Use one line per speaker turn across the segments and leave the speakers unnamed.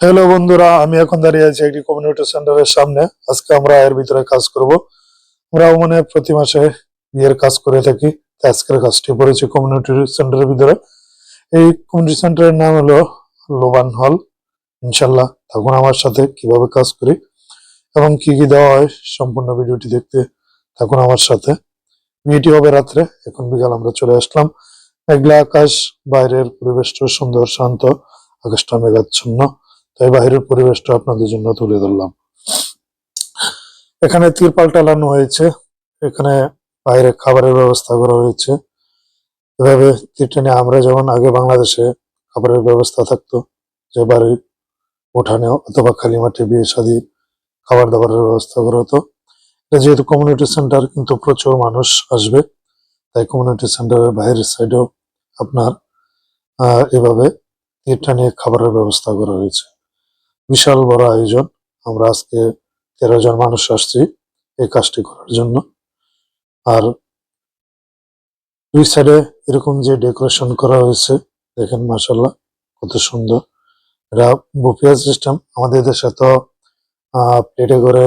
Hello বন্ধুরা, আমি এখন দাঁড়িয়ে আছি একটি কমিউনিটি সেন্টারের সামনে। আজকে আমরা এর ভিতরে কাজ করব। আমরা মানে প্রতি মাসে বিয়ের কাজ করে থাকি। আজকের কাজটি পড়েছে কমিউনিটি সেন্টারের ভিতরে। এই কমিউনিটি সেন্টারের নাম হলো লোবান হল। ইনশাল্লাহ থাকুন আমার সাথে কিভাবে কাজ করি এবং কি কি দেওয়া হয়। সম্পূর্ণ ভিডিওটি দেখতে থাকুন আমার সাথে। বিয়েটি হবে রাত্রে, এখন বিকাল আমরা চলে আসলাম। মেঘলা আকাশ, বাইরের পরিবেশটা সুন্দর শান্ত, আকাশটা মেঘাচ্ছন্ন। তাই বাইরের পরিবেশটা আপনাদের জন্য তুলে ধরলাম। এখানে তিরপাল টালানো হয়েছে, এখানে বাইরে খাবারের ব্যবস্থা করা হয়েছে। এভাবে টেনে আমরা যেমন আগে বাংলাদেশে খাবারের ব্যবস্থা থাকতো, যে বাড়ির উঠানে অথবা খালি মাঠে বিয়ে শাদী খাবার দাবারের ব্যবস্থা করা হতো। এটা যেহেতু কমিউনিটি সেন্টার, কিন্তু প্রচুর মানুষ আসবে, তাই কমিউনিটি সেন্টারের বাইরের সাইডেও আপনার এভাবে তীর টানিয়ে খাবারের ব্যবস্থা করা হয়েছে। বিশাল বড় আয়োজন। আমরা আজকে 13 জন মানুষ আসছি এই কাজটি করার জন্য। আর দুই সাইডে এরকম যে ডেকোরেশন করা হয়েছে দেখেন, মাশাল্লাহ কত সুন্দর। এটা বুফে সিস্টেম। আমাদের দেশে তো প্লেটে করে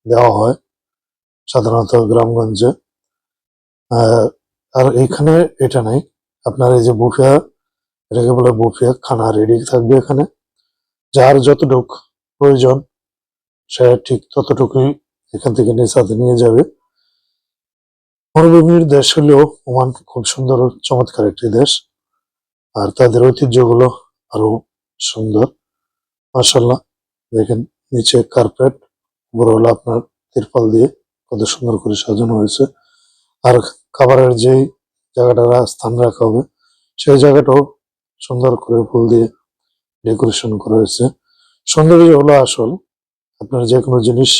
দেওয়া হয় সাধারণত গ্রামগঞ্জে। আর এইখানে এটা নাই। আপনার এই যে বুফে, এটাকে বলে বুফে, খানা রেডি থাকবে এখানে। যার যতটুক প্রয়োজন সে ঠিক ততটুকুই এখান থেকে নিয়ে নিয়ে যাবে। মরুভূমির দেশ হলেও ওমান খুব সুন্দর চমৎকার একটি দেশ, আর তাদের ঐতিহ্যগুলো আরো সুন্দর। মাশাল্লাহ দেখেন, নিচে কার্পেট, উপরে হলো আপনার তিরপাল দিয়ে কত সুন্দর করে সাজানো হয়েছে। আর খাবারের যেই জায়গাটা স্থান রাখা হবে সেই জায়গাটাও সুন্দর করে ফুল দিয়ে ডেকোরেশন করা হয়েছে। সৌন্দর্য হলো আসল। আপনার যে কোনো জিনিস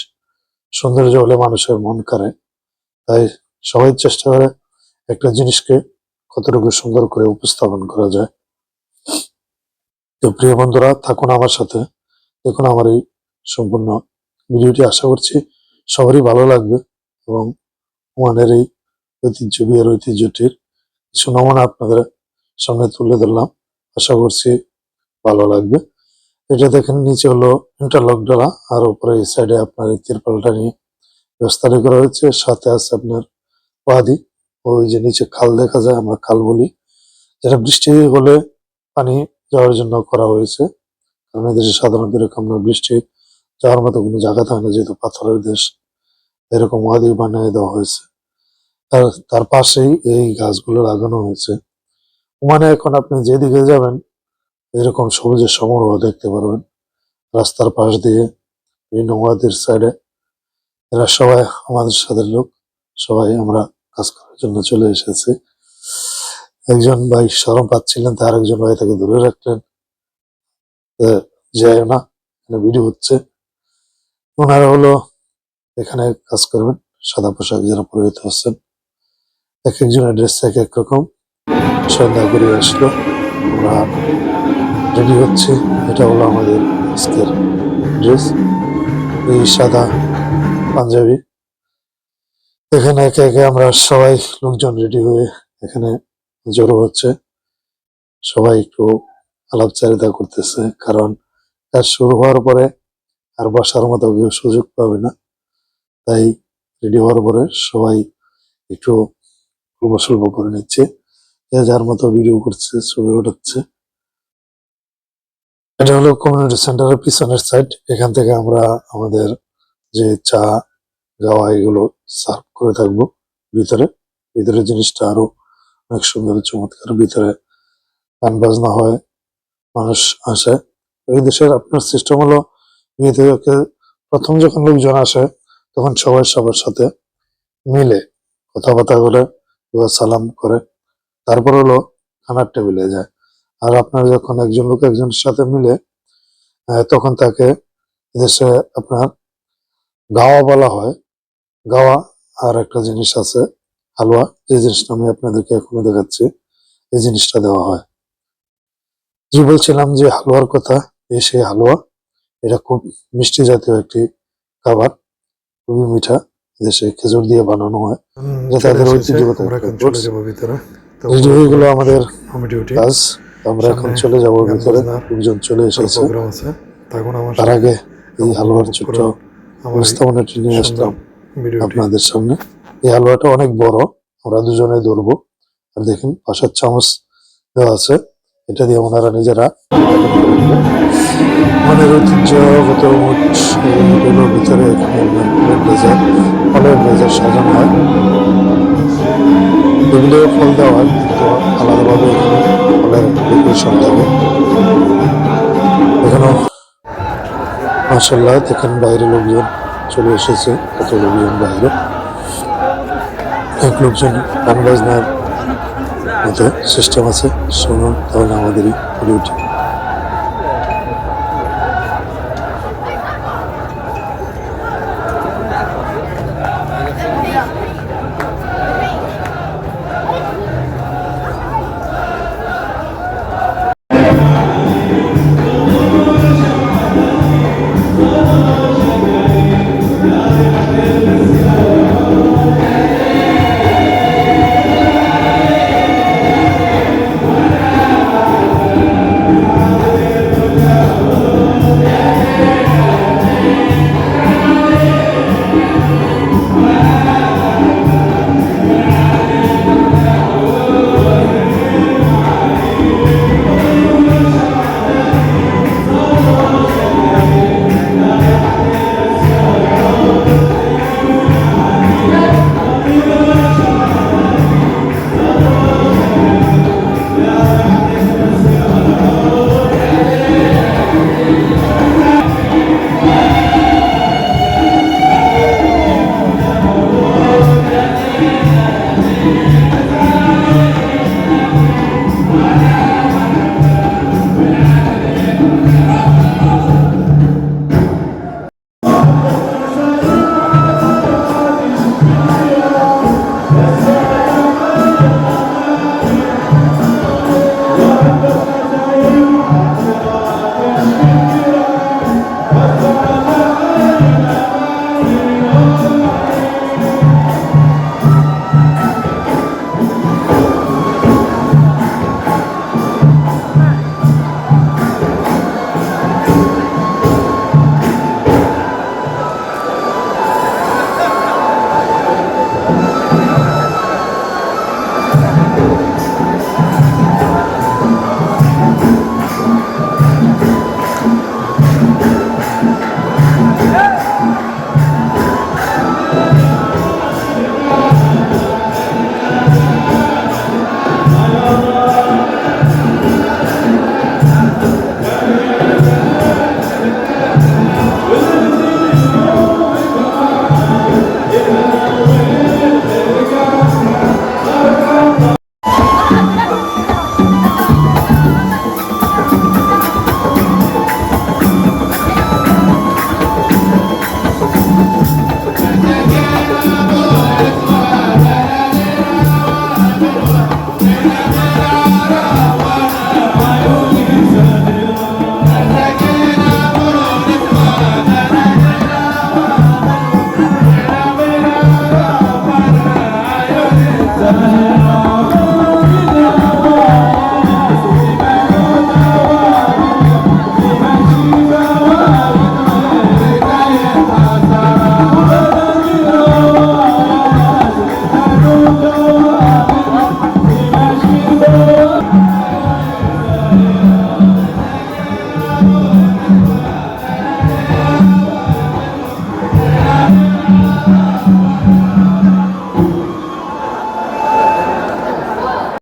সৌন্দর্য হলে মানুষের মন কাড়ে। তাই সবাই চেষ্টা করে একটা জিনিসকে কতটুকু সুন্দর করে উপস্থাপন করা যায়। তো প্রিয় বন্ধুরা, থাকুন আমার সাথে, দেখুন আমার এই সম্পূর্ণ ভিডিওটি। আশা করছি সবারই ভালো লাগবে এবং ওমানের এই বিয়ের ঐতিহ্যটির কিছু নমুনা আপনাদের সামনে তুলে ধরলাম। আশা করছি ভালো লাগবে। এটা দেখেন, নিচে হলো ইন্টারলক ডালা, আর উপরে এই সাইডে আপনার এই তিরপালটা নিয়ে ব্যবস্থা করা হয়েছে। সাথে আছে আপনার ওয়াদি, ওই যে নিচে খাল দেখা যায়, আমরা খাল বলি, যেটা বৃষ্টি হলে পানি যাওয়ার জন্য করা হয়েছে। কারণ এদেশে সাধারণত এরকম বৃষ্টি যাওয়ার মতো কোনো জায়গা থাকে না, যেহেতু পাথরের দেশ। এরকম ওয়াদি বানিয়ে দেওয়া হয়েছে। আর তার পাশেই এই গাছগুলো লাগানো হয়েছে। ওমানে এখন আপনি যেদিকে যাবেন এরকম সবুজের সমারোহ দেখতে পারবেন। রাস্তার পাশ দিয়ে বিভিন্ন ওয়াদির সাইডে এরা সবাই আমাদের সাথে লোক, সবাই আমরা কাজ করার জন্য চলে এসেছি। একজন ভাই শরম পাচ্ছিলেন, তার একজন ভাই তাকে ধরে রাখলেন, যায় না, ভিডিও হচ্ছে। ওনারা হলো এখানে কাজ করবেন, সাদা পোশাক যারা পরিহিত হচ্ছেন। এক একজনের ড্রেস এক এক রকম। সন্ধ্যা করে আসলো, আমরা রেডি হচ্ছি। এটা হলো আমাদের আজকের ড্রেস, এই সাদা পাঞ্জাবি। এখানে একে একে আমরা সবাই লোকজন রেডি হয়ে এখানে জড়ো হচ্ছে। সবাই একটু আলাপচারিতা করতেছে, কারণ কাজ শুরু হওয়ার পরে আর বসার মতো কেউ সুযোগ পাবে না। তাই রেডি হওয়ার পরে সবাই একটু গল্প সল্প করে নিচ্ছে, যে যার মতো ভিডিও করছে, ছবি ওঠাচ্ছে। এটা হলো কমিউনিটি সেন্টারের পিছনের সাইড। এখান থেকে আমরা আমাদের যে চা গাওয়া এগুলো সার্ভ করে থাকবো ভিতরে। ভিতরে জিনিসটা আরো অনেক সুন্দর চমৎকার। ভিতরে গান বাজনা হয়, মানুষ আসে। এই দেশের আপনার সিস্টেম হলো, বিয়ে থেকে প্রথম যখন লোকজন আসে তখন সবাই সবার সাথে মিলে কথাবার্তা করে সালাম করে তারপর হলো খানার টেবিলে যায়। আর আপনার যখন একজন লোক একজনের সাথে মিলে তখন তাকে দেশে আপনার গাওয়া বলা হয়। গাওয়া আর একটা জিনিস আছে হালুয়া, যে জিনিসটা আমি আপনাদেরকে এখনো দেখাচ্ছি, এই জিনিসটা দেওয়া হয়। যে বলছিলাম যে হালুয়ার কথা, এই সেই হালুয়া। এটা খুব মিষ্টি জাতীয় একটি খাবার, খুবই মিঠা। দেশে খেজুর দিয়ে বানানো হয়, এটা
চলে
তাদের
এসেছে,
ঐতিহ্যগত
আমরা
একটা
এখন চলে
কোর্স।
যাব ভিতরে। তো
রেডি হয়ে গেল আমাদের
আমি ডিউটি,
কাজ, আমরা এখন
সামনে
চলে যাব
গান
ভিতরে।
বাজনার
লোকজন চলে
আরো
এসেছে।
প্রোগ্রাম আছে, থাকুন আমার
তার
সাথে
আগে এই
এবং
হালুয়ার
উপভোগ
ছোট্ট
করুন আমার এই
উপস্থাপনাটি নিয়ে
সুন্দর
আসলাম
ভিডিওটি।
আপনাদের সামনে। এই হালুয়াটা অনেক বড়, আমরা দুজনে ধরবো। আর দেখুন পাশের চামচ দেওয়া আছে, এটা দিয়ে ওনারা নিজেরা আমাদের ঐতিহ্যগত এগুলোর ভিতরে এখানে ফলের ব্লেজার সাজানো হয়। এগুলো ফল দেওয়া হয়, কিন্তু আলাদাভাবে এখানে ফলের ডেকোরেশন থাকে। এখানেও মাসাল্লাহ দেখেন বাইরে লোকজন চলে এসেছে, কত লোকজন বাইরে। অনেক লোকজন গান বাজনার মতো সিস্টেম আছে। শুনুন তাহলে আমাদের এই ভিডিওটি।